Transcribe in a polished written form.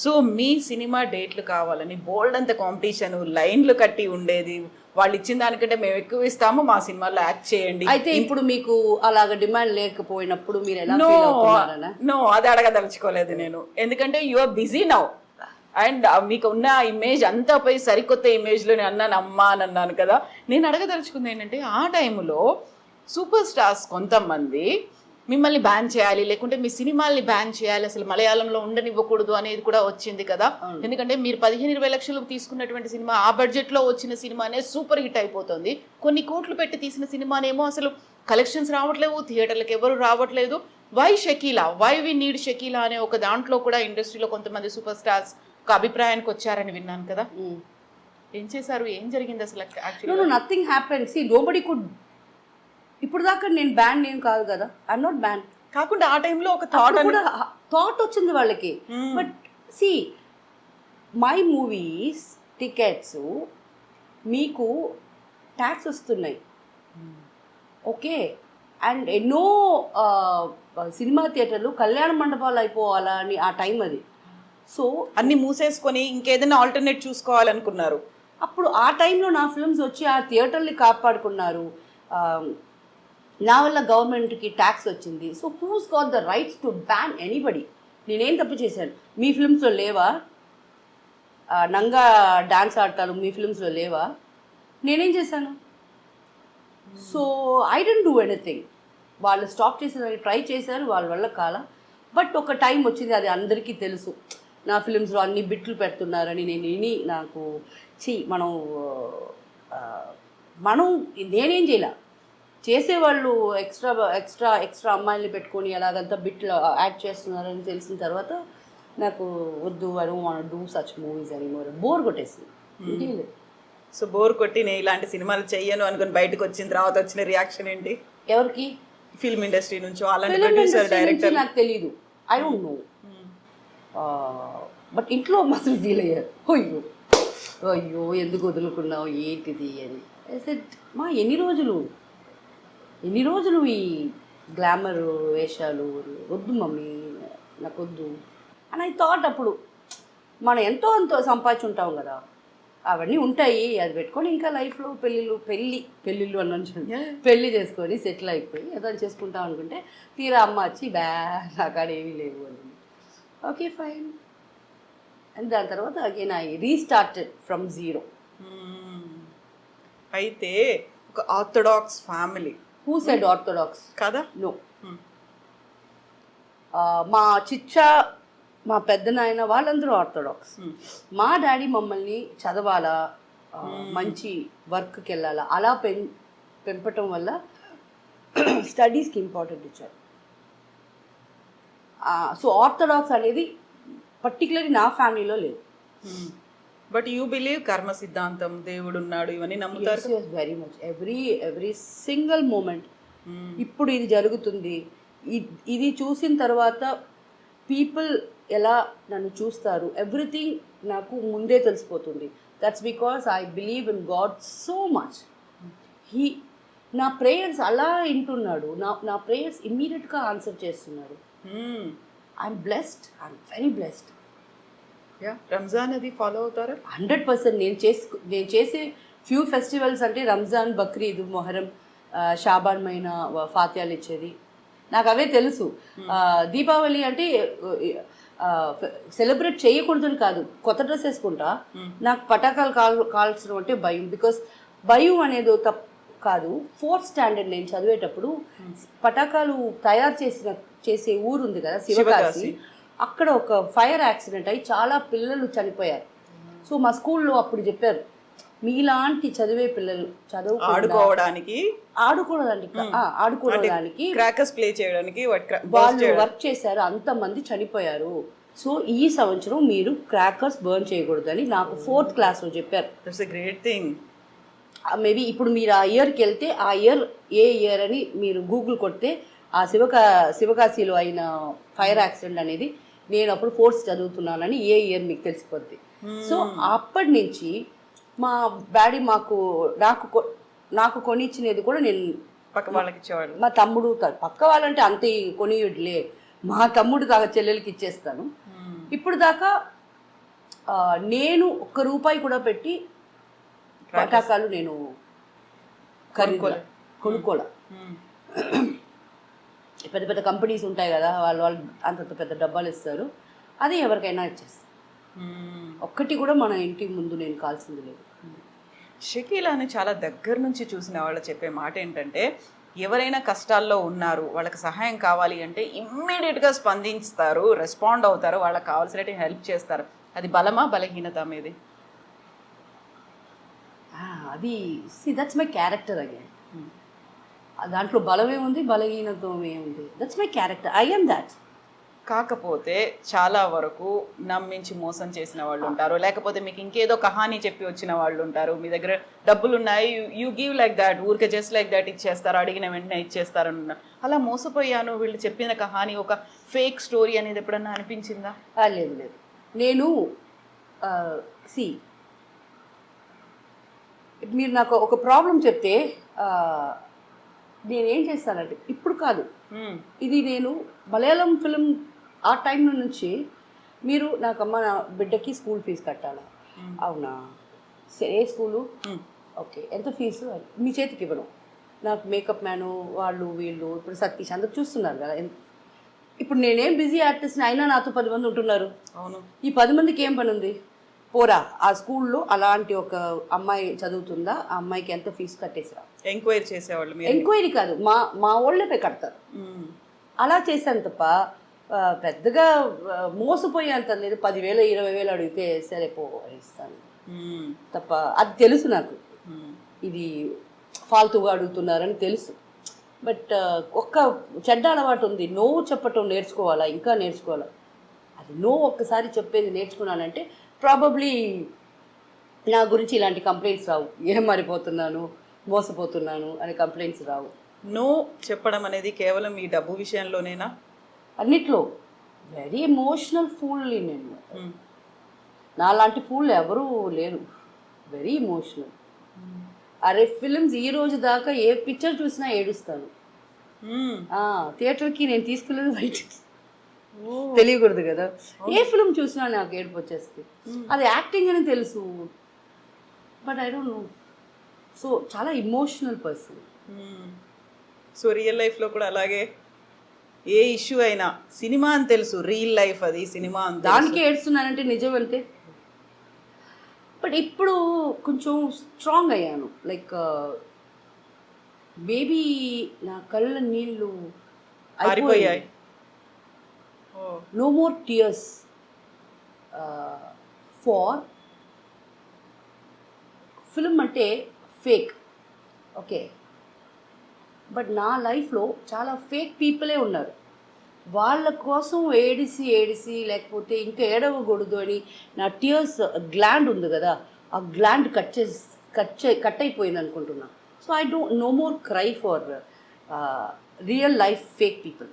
So మీ cinema డేట్లు కావాలని బోల్డ్ అంత కాంపిటీషన్, లైన్లు కట్టి ఉండేది. వాళ్ళు ఇచ్చిన దానికంటే మేము ఎక్కువ ఇస్తాము, మా సినిమాలో యాక్ట్ చేయండి. అయితే ఇప్పుడు మీకు అలాగ డిమాండ్ లేకపోయినప్పుడు మీరు ఎలా నో ఫీల్ అవుతున్నారనా? నో, అది అడగదలుచుకోలేదు నేను. ఎందుకంటే you are busy now and మీకు ఉన్న ఇమేజ్ అంతా పోయి సరికొత్త ఇమేజ్లో నేను అన్నాను అమ్మా అని అన్నాను కదా. నేను అడగదలుచుకుంది ఏంటంటే ఆ టైంలో సూపర్ స్టార్స్ కొంతమంది మిమ్మల్ని బ్యాన్ చేయాలి, లేకుంటే మీ సినిమాల్ని బ్యాన్ చేయాలి, అసలు మలయాళంలో ఉండనివ్వకూడదు అనేది కూడా వచ్చింది కదా. ఎందుకంటే మీరు 15-20 లక్షలు తీసుకున్నటువంటి సినిమా ఆ బడ్జెట్లో వచ్చిన సినిమానే సూపర్ హిట్ అయిపోతుంది. కొన్ని కోట్లు పెట్టి తీసిన సినిమానేమో అసలు కలెక్షన్స్ రావట్లేవు, థియేటర్లకు ఎవరు రావట్లేదు. Why Shakeela, why we need Shakeela అనే ఒక దాంట్లో కూడా ఇండస్ట్రీలో కొంతమంది సూపర్ స్టార్స్ ఒక అభిప్రాయానికి వచ్చారని విన్నాను కదా. ఏం చేశారు, ఏం జరిగింది అసలు? Actually nothing happen. See nobody could. ఇప్పుడు దాకా నేను బ్యాన్ ఏం కాదు కదా, ఐఎమ్ నాట్ బ్యాన్. కాకుండా ఆ టైంలో ఒక థాట్ వచ్చింది వాళ్ళకి. But see my movies tickets మీకు ట్యాక్స్ వస్తున్నాయి, ఓకే. అండ్ ఎన్నో సినిమా థియేటర్లు కళ్యాణ మండపాలు అయిపోవాలా అని ఆ టైం అది. సో అన్ని మూసేసుకొని ఇంకేదైనా ఆల్టర్నేట్ చూసుకోవాలనుకున్నారు. అప్పుడు ఆ టైంలో నా ఫిల్మ్స్ వచ్చి ఆ థియేటర్ని కాపాడుకున్నారు. నా వల్ల గవర్నమెంట్కి ట్యాక్స్ వచ్చింది. So who's got the rights to ban anybody? నేనేం తప్పు చేశాను? మీ ఫిల్మ్స్లో లేవా? నంగా డాన్స్ ఆడతారు, మీ ఫిల్మ్స్లో లేవా? నేనేం చేశాను? So I don't do anything. వాళ్ళు స్టాప్ చేసేదానికి ట్రై చేశారు, వాళ్ళ వల్ల కాల. బట్ ఒక టైం వచ్చింది, అది అందరికీ తెలుసు, నా ఫిల్మ్స్లో అన్ని బిట్లు పెడుతున్నారని. నేను విని నాకు మనం నేనేం చేయాల, చేసేవాళ్ళు ఎక్స్ట్రా ఎక్స్ట్రా ఎక్స్ట్రా అమ్మాయిల్ని పెట్టుకొని అలాగంతా బిట్లు యాడ్ చేస్తున్నారని తెలిసిన తర్వాత నాకు వద్దు, I don't want to do such movies అని బోర్ కొట్టేసింది. సో బోర్ కొట్టి నేను ఇలాంటి సినిమాలు చెయ్యను అనుకుని బయటకు వచ్చిన తర్వాత వచ్చిన రియాక్షన్ ఏంటి? ఎవరికి? ఫిల్మ్ ఇండస్ట్రీ నుంచి, అలాంటి ప్రొడ్యూసర్, డైరెక్టర్? నాకు తెలీదు, ఐ డోంట్ నో. బట్ ఇంట్లో మాత్రం ఫీల్ అయ్యారు, అయ్యో అయ్యో ఎందుకు వదులుకున్నావు ఏంటిది అని. మా ఎన్ని రోజులు ఈ గ్లామర్ వేషాలు వద్దు మమ్మీ, నాకు వద్దు అని ఐ థాట్. అప్పుడు మనం ఎంతో సంపాదించుంటాం కదా, అవన్నీ ఉంటాయి, అది పెట్టుకొని ఇంకా లైఫ్లో పెళ్ళిళ్ళు అన్న పెళ్ళి చేసుకొని సెటిల్ అయిపోయి ఏదైనా చేసుకుంటాం అనుకుంటే తీరా అమ్మ వచ్చి నాకాడ ఏమీ లేవు అని. Okay fine. అండ్ దాని తర్వాత again I restarted from zero. అయితే ఒక orthodox family. Who said orthodox? కదా, నో. మా చిచ్చా, మా పెద్ద నాయన వాళ్ళందరూ ఆర్థోడాక్స్. మా డాడీ మమ్మల్ని చదవాలా, మంచి వర్క్కి వెళ్ళాలా అలా పెంపటం వల్ల స్టడీస్కి ఇంపార్టెంట్ ఇచ్చారు. సో ఆర్థోడాక్స్ అనేది పర్టికులర్లీ నా ఫ్యామిలీలో లేదు. బట్ యూ బిలీవ్ కర్మ సిద్ధాంతం, దేవుడు ఉన్నాడు, ఇవన్నీ నమ్ముతారు? Very much. Every single moment. ఇప్పుడు ఇది జరుగుతుంది, ఇది చూసిన తర్వాత పీపుల్ ఎలా నన్ను చూస్తారు, ఎవ్రీథింగ్ నాకు ముందే తెలిసిపోతుంది. That's because I believe in God so much. నా ప్రేయర్స్ అలా వింటున్నాడు, నా ప్రేయర్స్ ఇమ్మీడియట్గా ఆన్సర్ చేస్తున్నాడు. I'm blessed, I'm very blessed. Ramzan అది ఫాలో అవుతారా? 100%. నేను చేసే ఫ్యూ ఫెస్టివల్స్ అంటే రంజాన్, బక్రీద్, మొహరం, షాబాన్ మైనా ఫాతియాలు ఇచ్చేది నాకు అవే తెలుసు. దీపావళి అంటే సెలబ్రేట్ చేయకూడదని కాదు, కొత్త డ్రెస్ వేసుకుంటా. నాకు పటాకాలు కాల్చడం అంటే భయం. బికాస్ భయం అనేది తప్పు కాదు. 4th స్టాండర్డ్ నేను చదివేటప్పుడు పటాకాలు తయారు చేసే ఊరు ఉంది కదా, శివకాశి. అక్కడ ఒక ఫైర్ యాక్సిడెంట్ అయ్యి చాలా పిల్లలు చనిపోయారు. సో మా స్కూల్లో అప్పుడు చెప్పారు, మీలాంటి చదివే పిల్లలు ఆడుకోవడానికి క్రాకర్స్ ప్లే చేయడానికి వాళ్ళు వర్క్ చేశారు, అంతమంది చనిపోయారు. సో ఈ సంవత్సరం మీరు క్రాకర్స్ బర్న్ చేయకూడదు అని నాకు 4th క్లాస్లో చెప్పారు. That's a great thing. Maybe ఇప్పుడు మీరు ఆ ఇయర్కి వెళ్తే ఆ ఇయర్ ఏ ఇయర్ అని మీరు గూగుల్ కొడితే ఆ శివకాశీలో అయిన ఫైర్ యాక్సిడెంట్ అనేది నేను అప్పుడు 4th చదువుతున్నానని ఏ ఇయర్ మీకు తెలిసిపోద్ది. సో అప్పటి నుంచి మా డాడీ నాకు కొనిచ్చినది కూడా నేను పక్క వాళ్ళకి ఇచ్చేవాడు. మా తమ్ముడు, పక్క వాళ్ళంటే అంతే కొనియుడులే, మా తమ్ముడు చెల్లెలకి ఇచ్చేస్తాను. ఇప్పుడు దాకా నేను ₹1 కూడా పెట్టి పటాకాలు నేను కొనుక్కోలే. పెద్ద పెద్ద కంపెనీస్ ఉంటాయి కదా, వాళ్ళు అంత పెద్ద డబ్బాలు ఇస్తారు, అది ఎవరికైనా ఇచ్చేస్తాను. ఒక్కటి కూడా మన ఇంటి ముందు నేను కాల్సింది లేదు. షకీలాని చాలా దగ్గర నుంచి చూసిన వాళ్ళు చెప్పే మాట ఏంటంటే, ఎవరైనా కష్టాల్లో ఉన్నారు, వాళ్ళకి సహాయం కావాలి అంటే ఇమ్మీడియట్గా స్పందిస్తారు, రెస్పాండ్ అవుతారు, వాళ్ళకి కావాల్సినట్టు హెల్ప్ చేస్తారు. అది బలమా బలహీనత మీది? అది దట్స్ మై క్యారెక్టర్ అగైన్. దాంట్లో బలమే ఉంది, బలహీనత్వమే ఉంది. That's my character, I am that. కాకపోతే చాలా వరకు నమ్మించి మోసం చేసిన వాళ్ళు ఉంటారు, లేకపోతే మీకు ఇంకేదో కహానీ చెప్పి వచ్చిన వాళ్ళు ఉంటారు. మీ దగ్గర డబ్బులు ఉన్నాయి, యూ గివ్ లైక్ దాట్, ఊరికే జస్ట్ లైక్ దాట్ ఇచ్చేస్తారు, అడిగిన వెంటనే ఇచ్చేస్తారు అన్న. అలా మోసపోయాను, వీళ్ళు చెప్పిన కహానీ ఒక ఫేక్ స్టోరీ అనేది ఎప్పుడన్నా అనిపించిందా? లేదు లేదు. నేను మీరు నాకు ఒక ప్రాబ్లం చెప్తే నేనేం చేస్తానంటే, ఇప్పుడు కాదు, ఇది నేను మలయాళం ఫిల్మ్ ఆ టైం నుంచి, మీరు నాకమ్మ నా బిడ్డకి స్కూల్ ఫీజు కట్టాలా, అవునా, ఏ స్కూలు, ఓకే, ఎంత ఫీజు, మీ చేతికి ఇవ్వను, నాకు మేకప్ మ్యాను వాళ్ళు వీళ్ళు ఇప్పుడు సతీష్ అందరు చూస్తున్నారు కదా. ఇప్పుడు నేనేం బిజీ ఆర్టిస్ట్ని, అయినా నాతో 10 మంది ఉంటున్నారు. అవును, ఈ 10 మందికి ఏం పని ఉంది? పోరా ఆ స్కూల్లో అలాంటి ఒక అమ్మాయి చదువుతుందా, ఆ అమ్మాయికి ఎంత ఫీజు కట్టేసిరా. ఎంక్వైరీ చేసేవాళ్ళు? ఎంక్వైరీ కాదు, మా వాళ్ళే పోయి కడతారు. అలా చేశాను తప్ప పెద్దగా మోసపోయేంత లేదు. 10,000 20,000 అడిగితే సరే పో ఇస్తాను తప్ప, అది తెలుసు నాకు, ఇది ఫాల్తుగా అడుగుతున్నారని తెలుసు. బట్ ఒక్క చెడ్డ అలవాటు ఉంది, నో చెప్పటం నేర్చుకోవాలా, ఇంకా నేర్చుకోవాలా. అది నో ఒక్కసారి చెప్పేది నేర్చుకున్నానంటే ప్రాబబ్లీ నా గురించి ఇలాంటి కంప్లైంట్స్ రావు. ఏం మారిపోతున్నాను, మోసపోతున్నాను అనే కంప్లైంట్స్ రావు. నో చెప్పడం అనేది కేవలం ఈ డబ్బు విషయంలోనేనా? అన్నిట్లో. వెరీ ఎమోషనల్ ఫూల్ నేను. నాలాంటి ఫూల్ ఎవరూ లేరు. Very emotional. అరే ఫిల్మ్స్ ఈ రోజు దాకా ఏ పిక్చర్ చూసినా ఏడుస్తాను. థియేటర్కి నేను తీసుకెళ్ళేది బయట, తెలియకూడదు కదా. ఏ ఫిల్మ్ చూసినా నాకు ఏడుపు వచ్చేస్తుంది. అది యాక్టింగ్ అని తెలుసు, but I don't know. So చాలా ఇమోషనల్ పర్సన్. సో రియల్ లైఫ్లో కూడా అలాగే? ఏ ఇష్యూ అయినా సినిమా అని తెలుసు, రియల్ లైఫ్ అది సినిమా అని, దానికి ఏడుస్తున్నానంటే నిజం అంతే. బట్ ఇప్పుడు కొంచెం స్ట్రాంగ్ అయ్యాను. లైక్ బేబీ నా కళ్ళ నీళ్ళు అయిపోయాయి. No more tears for film అంటే ఫేక్, ఓకే, బట్ నా లైఫ్లో చాలా ఫేక్ పీపులే ఉన్నారు. వాళ్ళ కోసం ఏడిసి లేకపోతే ఇంకా ఏడవకూడదు అని నా టియర్స్ గ్లాండ్ ఉంది కదా, ఆ గ్లాండ్ కట్ అయిపోయింది అనుకుంటున్నా. So I don't know more cry for real life fake people.